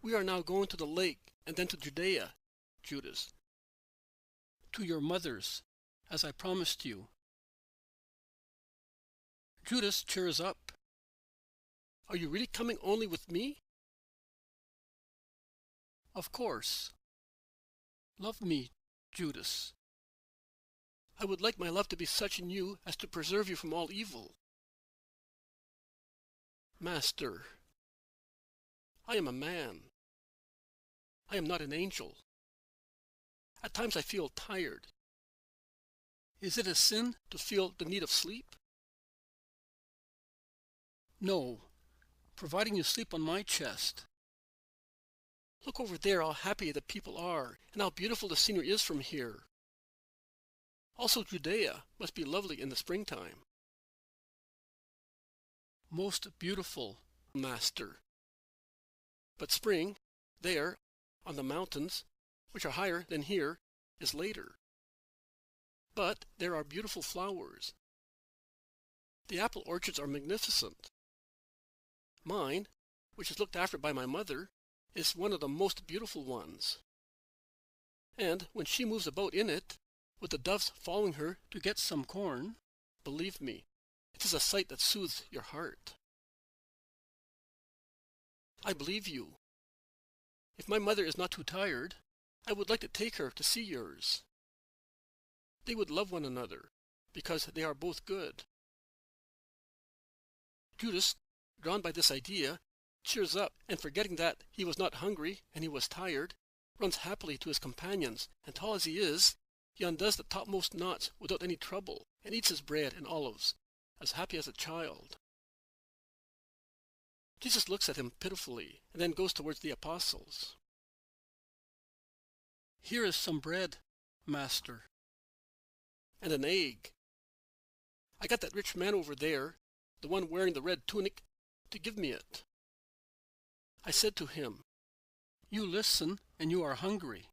We are now going to the lake and then to Judea, Judas. to your mother's, as I promised you. Judas cheers up. Are you really coming only with me? Of course. Love me, Judas. I would like my love to be such in you as to preserve you from all evil. Master, I am a man. I am not an angel. At times I feel tired. Is it a sin? To feel the need of sleep? No, providing you sleep on my chest. Look over there how happy the people are, and how beautiful the scenery is from here. Also Judea must be lovely in the springtime. Most beautiful, Master. But spring, there, on the mountains, which are higher than here, is later. But there are beautiful flowers. The apple orchards are magnificent. Mine, which is looked after by my mother, is one of the most beautiful ones. And when she moves about in it, with the doves following her to get some corn, believe me, it is a sight that soothes your heart. I believe you. If my mother is not too tired, I would like to take her to see yours. They would love one another, because they are both good. Judas, drawn by this idea, cheers up, and forgetting that he was not hungry and he was tired, runs happily to his companions, and tall as he is, he undoes the topmost knots without any trouble, and eats his bread and olives, as happy as a child. Jesus looks at him pitifully, and then goes towards the apostles. Here is some bread, Master. And an egg. I got that rich man over there, the one wearing the red tunic, to give me it. I said to him, You listen, and you are hungry.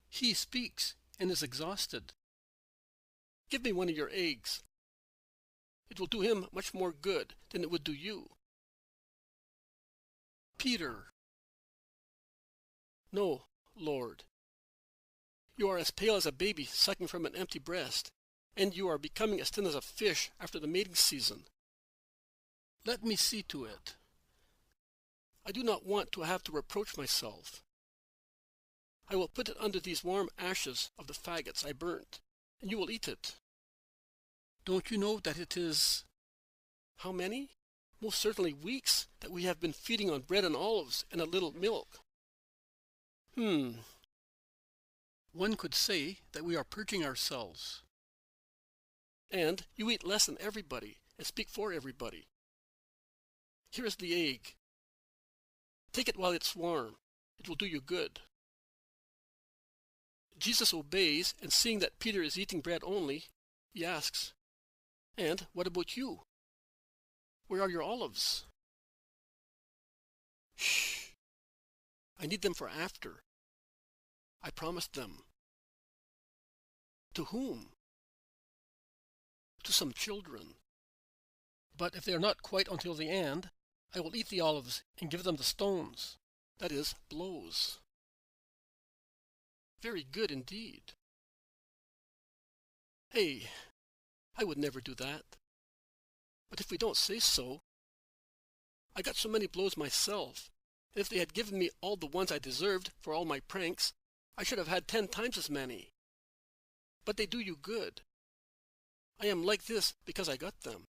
He speaks and is exhausted. Give me one of your eggs. It will do him much more good than it would do you. Peter. No, Lord. You are as pale as a baby sucking from an empty breast, and you are becoming as thin as a fish after the mating season. Let me see to it. I do not want to have to reproach myself. I will put it under these warm ashes of the faggots I burnt, and you will eat it. Don't you know that it is... How many? Most certainly weeks that we have been feeding on bread and olives and a little milk. One could say that we are purging ourselves. And you eat less than everybody and speak for everybody. Here is the egg. Take it while it's warm. It will do you good. Jesus obeys, and seeing that Peter is eating bread only, he asks, And what about you? Where are your olives? Shh. I need them for after. I promised them. To whom? To some children. But if they are not quite until the end, I will eat the olives and give them the stones. That is, blows. Very good indeed. Hey, I would never do that. But if we don't say so, I got so many blows myself, and if they had given me all the ones I deserved for all my pranks, I should have had 10 times as many. But they do you good. I am like this because I got them.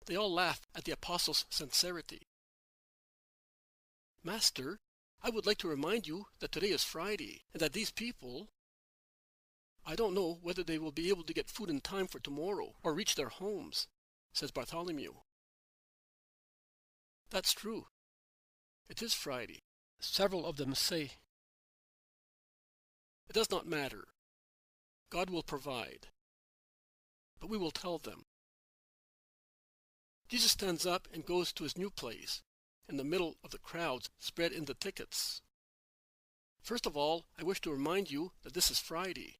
They all laughed at the apostles' sincerity. Master, I would like to remind you that today is Friday, and that these people... I don't know whether they will be able to get food in time for tomorrow, or reach their homes, says Bartholomew. That's true. It is Friday. Several of them say. It does not matter. God will provide. But we will tell them. Jesus stands up and goes to his new place, in the middle of the crowds spread in the tickets. First of all, I wish to remind you that this is Friday.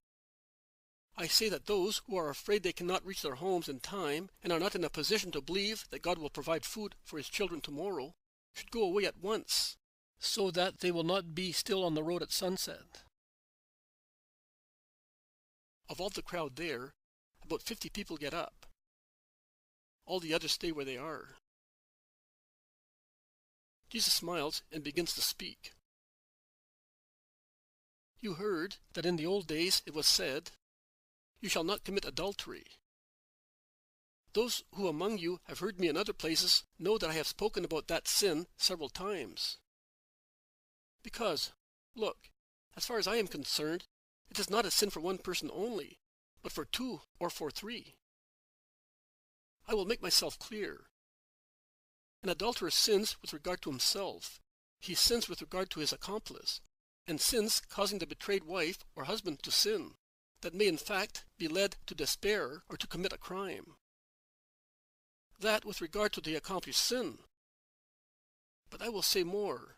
I say that those who are afraid they cannot reach their homes in time and are not in a position to believe that God will provide food for his children tomorrow should go away at once, so that they will not be still on the road at sunset. Of all the crowd there, about 50 people get up. All the others stay where they are. Jesus smiles and begins to speak. You heard that in the old days it was said, "You shall not commit adultery." Those who among you have heard me in other places know that I have spoken about that sin several times. Because, look, as far as I am concerned, it is not a sin for one person only, but for two or for three. I will make myself clear. An adulterer sins with regard to himself. He sins with regard to his accomplice, and sins causing the betrayed wife or husband to sin, that may in fact be led to despair or to commit a crime. That with regard to the accomplished sin. But I will say more.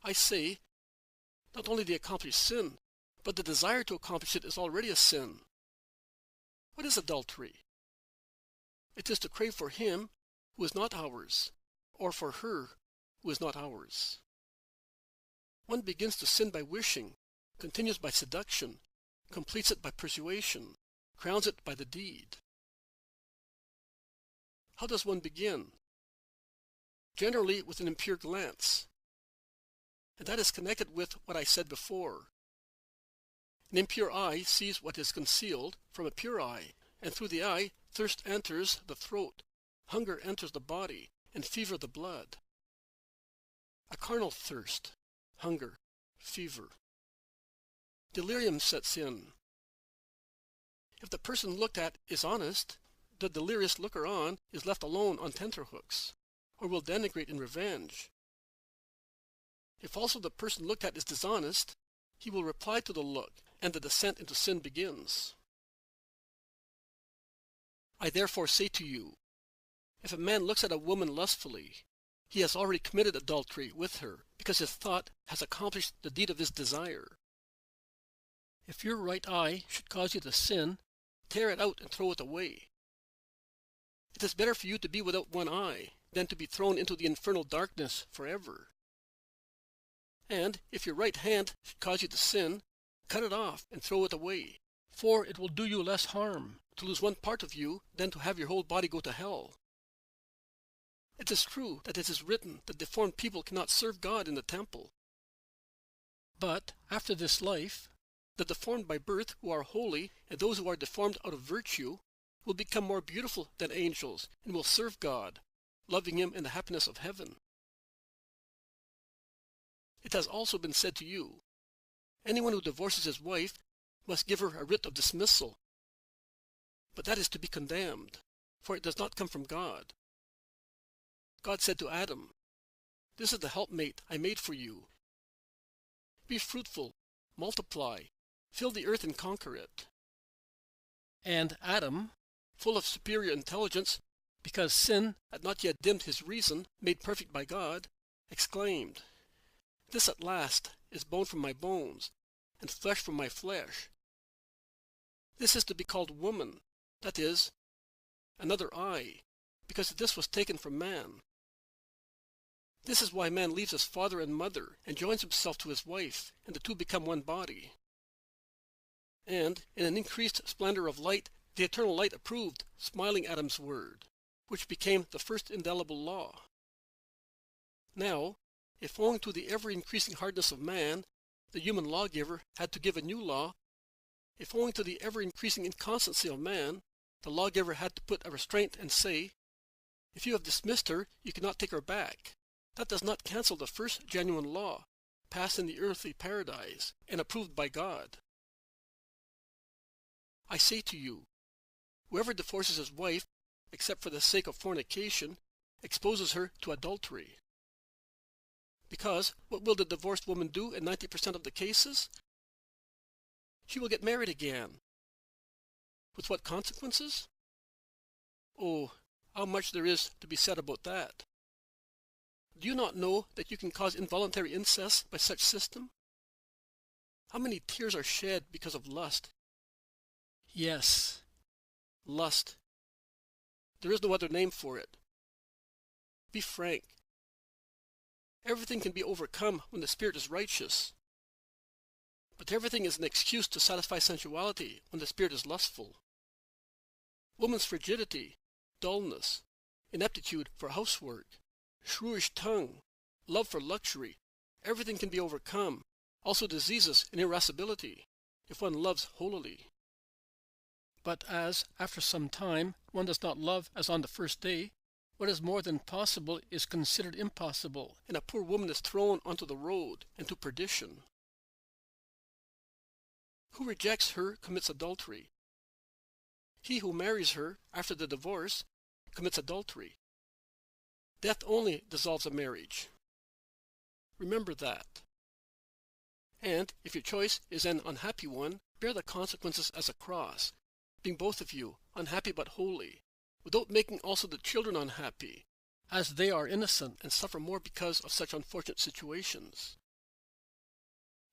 I say, not only the accomplished sin, but the desire to accomplish it is already a sin. What is adultery? It is to crave for him who is not ours, or for her who is not ours. One begins to sin by wishing, continues by seduction, completes it by persuasion, crowns it by the deed. How does one begin? Generally with an impure glance. And that is connected with what I said before. An impure eye sees what is concealed from a pure eye, and through the eye thirst enters the throat, hunger enters the body, and fever the blood. A carnal thirst, hunger, fever. Delirium sets in. If the person looked at is honest, the delirious looker-on is left alone on tenterhooks, or will denigrate in revenge. If also the person looked at is dishonest, he will reply to the look, and the descent into sin begins. I therefore say to you, if a man looks at a woman lustfully, he has already committed adultery with her, because his thought has accomplished the deed of his desire. If your right eye should cause you to sin, tear it out and throw it away. It is better for you to be without one eye than to be thrown into the infernal darkness forever. And if your right hand should cause you to sin, cut it off and throw it away, for it will do you less harm to lose one part of you than to have your whole body go to hell. It is true that it is written that deformed people cannot serve God in the temple. But after this life, the deformed by birth who are holy and those who are deformed out of virtue will become more beautiful than angels and will serve God, loving him in the happiness of heaven. It has also been said to you, anyone who divorces his wife must give her a writ of dismissal. But that is to be condemned, for it does not come from God. God said to Adam, "This is the helpmate I made for you. Be fruitful, multiply, fill the earth and conquer it." And Adam, full of superior intelligence, because sin had not yet dimmed his reason, made perfect by God, exclaimed, "This at last is bone from my bones, and flesh from my flesh. This is to be called woman, that is, another eye, because this was taken from man. This is why man leaves his father and mother and joins himself to his wife, and the two become one body." And in an increased splendor of light, the eternal light approved, smiling Adam's word, which became the first indelible law. Now, if owing to the ever-increasing hardness of man, the human lawgiver had to give a new law, if owing to the ever-increasing inconstancy of man, the lawgiver had to put a restraint and say, "If you have dismissed her, you cannot take her back," that does not cancel the first genuine law, passed in the earthly paradise, and approved by God. I say to you, whoever divorces his wife, except for the sake of fornication, exposes her to adultery. Because what will the divorced woman do in 90% of the cases? She will get married again. With what consequences? Oh, how much there is to be said about that. Do you not know that you can cause involuntary incest by such system? How many tears are shed because of lust, Yes. Lust. There is no other name for it. Be frank. Everything can be overcome when the spirit is righteous. But everything is an excuse to satisfy sensuality when the spirit is lustful. Woman's frigidity, dullness, ineptitude for housework, shrewish tongue, love for luxury, everything can be overcome, also diseases and irascibility, if one loves holily. But as, after some time, one does not love as on the first day, what is more than possible is considered impossible, and a poor woman is thrown onto the road and to perdition. Who rejects her commits adultery. He who marries her after the divorce commits adultery. Death only dissolves a marriage. Remember that. And if your choice is an unhappy one, bear the consequences as a cross, being both of you unhappy but holy, without making also the children unhappy, as they are innocent, and suffer more because of such unfortunate situations.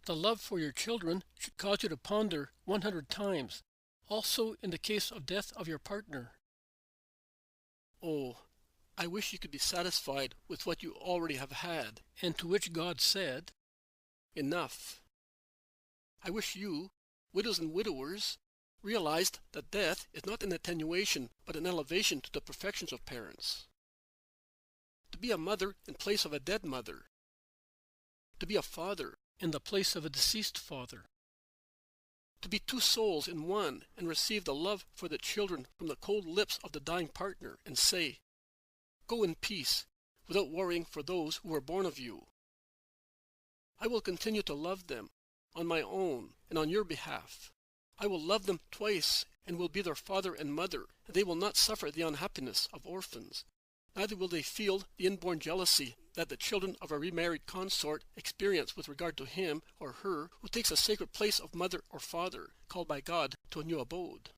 The love for your children should cause you to ponder 100 times, also in the case of death of your partner. Oh, I wish you could be satisfied with what you already have had. And to which God said, Enough. I wish you, widows and widowers, realized that death is not an attenuation but an elevation to the perfections of parents. To be a mother in place of a dead mother. To be a father in the place of a deceased father. To be two souls in one and receive the love for the children from the cold lips of the dying partner and say, Go in peace, without worrying for those who were born of you. I will continue to love them, on my own and on your behalf. I will love them twice and will be their father and mother, and they will not suffer the unhappiness of orphans. Neither will they feel the inborn jealousy that the children of a remarried consort experience with regard to him or her who takes a sacred place of mother or father, called by God to a new abode.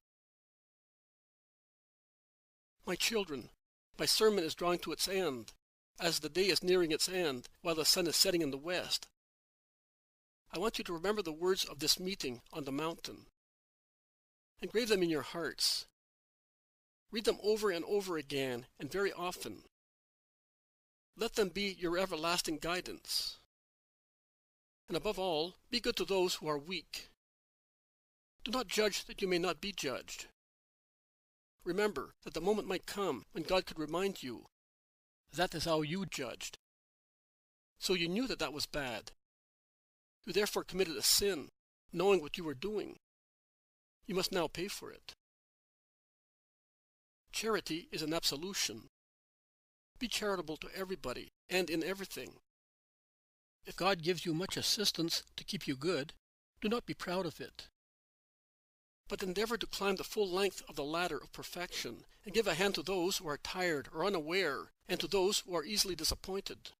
My children, my sermon is drawing to its end, as the day is nearing its end, while the sun is setting in the west. I want you to remember the words of this meeting on the mountain. Engrave them in your hearts. Read them over and over again, and very often. Let them be your everlasting guidance. And above all, be good to those who are weak. Do not judge that you may not be judged. Remember that the moment might come when God could remind you, that is how you judged. So you knew that that was bad. You therefore committed a sin, knowing what you were doing. You must now pay for it. Charity is an absolution. Be charitable to everybody and in everything. If God gives you much assistance to keep you good, do not be proud of it. But endeavor to climb the full length of the ladder of perfection, and give a hand to those who are tired or unaware, and to those who are easily disappointed.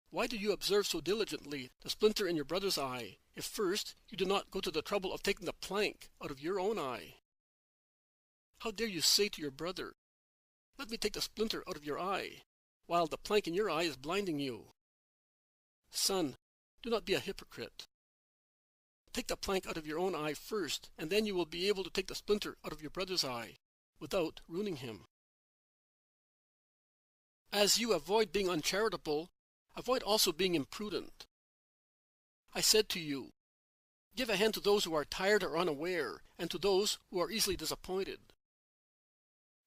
Why do you observe so diligently the splinter in your brother's eye, if first you do not go to the trouble of taking the plank out of your own eye? How dare you say to your brother, Let me take the splinter out of your eye, while the plank in your eye is blinding you? Son, do not be a hypocrite. Take the plank out of your own eye first, and then you will be able to take the splinter out of your brother's eye, without ruining him. As you avoid being uncharitable, avoid also being imprudent. I said to you, give a hand to those who are tired or unaware, and to those who are easily disappointed.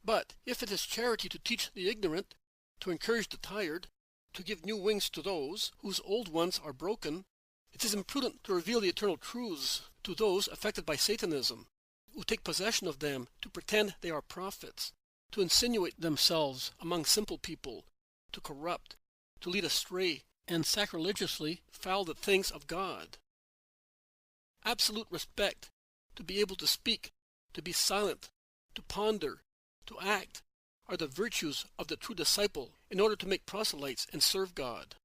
But if it is charity to teach the ignorant, to encourage the tired, to give new wings to those whose old ones are broken, it is imprudent to reveal the eternal truths to those affected by Satanism, who take possession of them to pretend they are prophets, to insinuate themselves among simple people, to corrupt, to lead astray, and sacrilegiously foul the things of God. Absolute respect, to be able to speak, to be silent, to ponder, to act, are the virtues of the true disciple in order to make proselytes and serve God.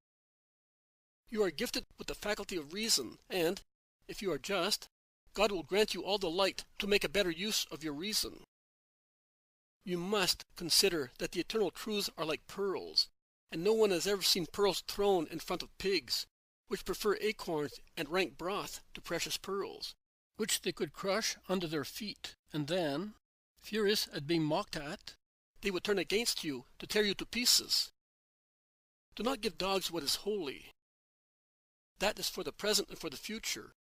You are gifted with the faculty of reason, and, if you are just, God will grant you all the light to make a better use of your reason. You must consider that the eternal truths are like pearls, and no one has ever seen pearls thrown in front of pigs, which prefer acorns and rank broth to precious pearls. which they could crush under their feet, and then, furious at being mocked at, they would turn against you to tear you to pieces. Do not give dogs what is holy. That is for the present and for the future.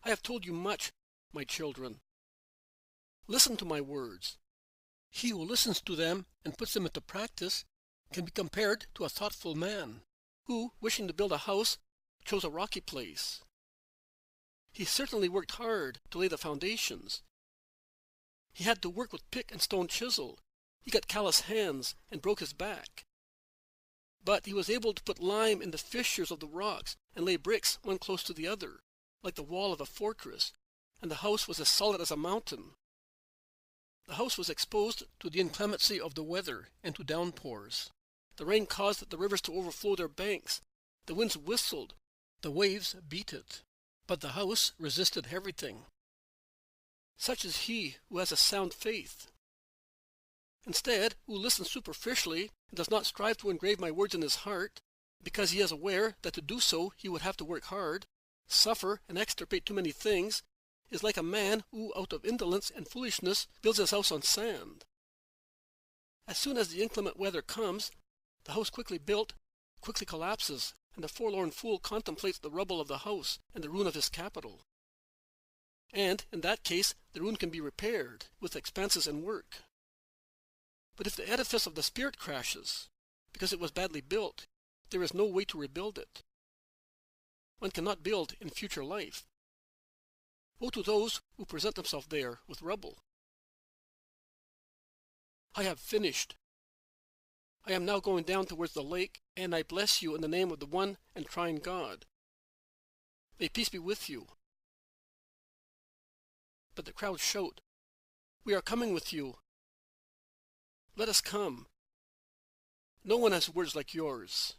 I have told you much, my children. Listen to my words. He who listens to them and puts them into practice can be compared to a thoughtful man, who, wishing to build a house, chose a rocky place. He certainly worked hard to lay the foundations. He had to work with pick and stone chisel. He got callous hands and broke his back. But he was able to put lime in the fissures of the rocks and lay bricks one close to the other, like the wall of a fortress, and the house was as solid as a mountain. The house was exposed to the inclemency of the weather and to downpours. The rain caused the rivers to overflow their banks. The winds whistled. The waves beat it. But the house resisted everything. Such is he who has a sound faith. Instead, who listens superficially and does not strive to engrave my words in his heart, because he is aware that to do so he would have to work hard, suffer, and extirpate too many things, is like a man who, out of indolence and foolishness, builds his house on sand. As soon as the inclement weather comes, the house quickly built quickly collapses, and the forlorn fool contemplates the rubble of the house and the ruin of his capital. And, in that case, the ruin can be repaired, with expenses and work. But if the edifice of the spirit crashes, because it was badly built, there is no way to rebuild it. One cannot build in future life. Woe to those who present themselves there with rubble. I have finished. I am now going down towards the lake, and I bless you in the name of the one and trine God. May peace be with you. But the crowd shout, "We are coming with you. Let us come. No one has words like yours."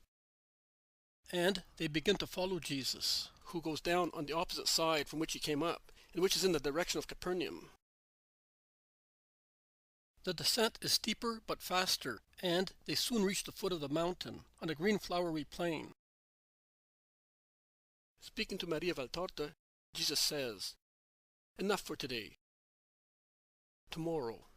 And they begin to follow Jesus, who goes down on the opposite side from which he came up, and which is in the direction of Capernaum. The descent is steeper but faster, and they soon reach the foot of the mountain, on a green flowery plain. Speaking to Maria Valtorta, Jesus says, "Enough for today. Tomorrow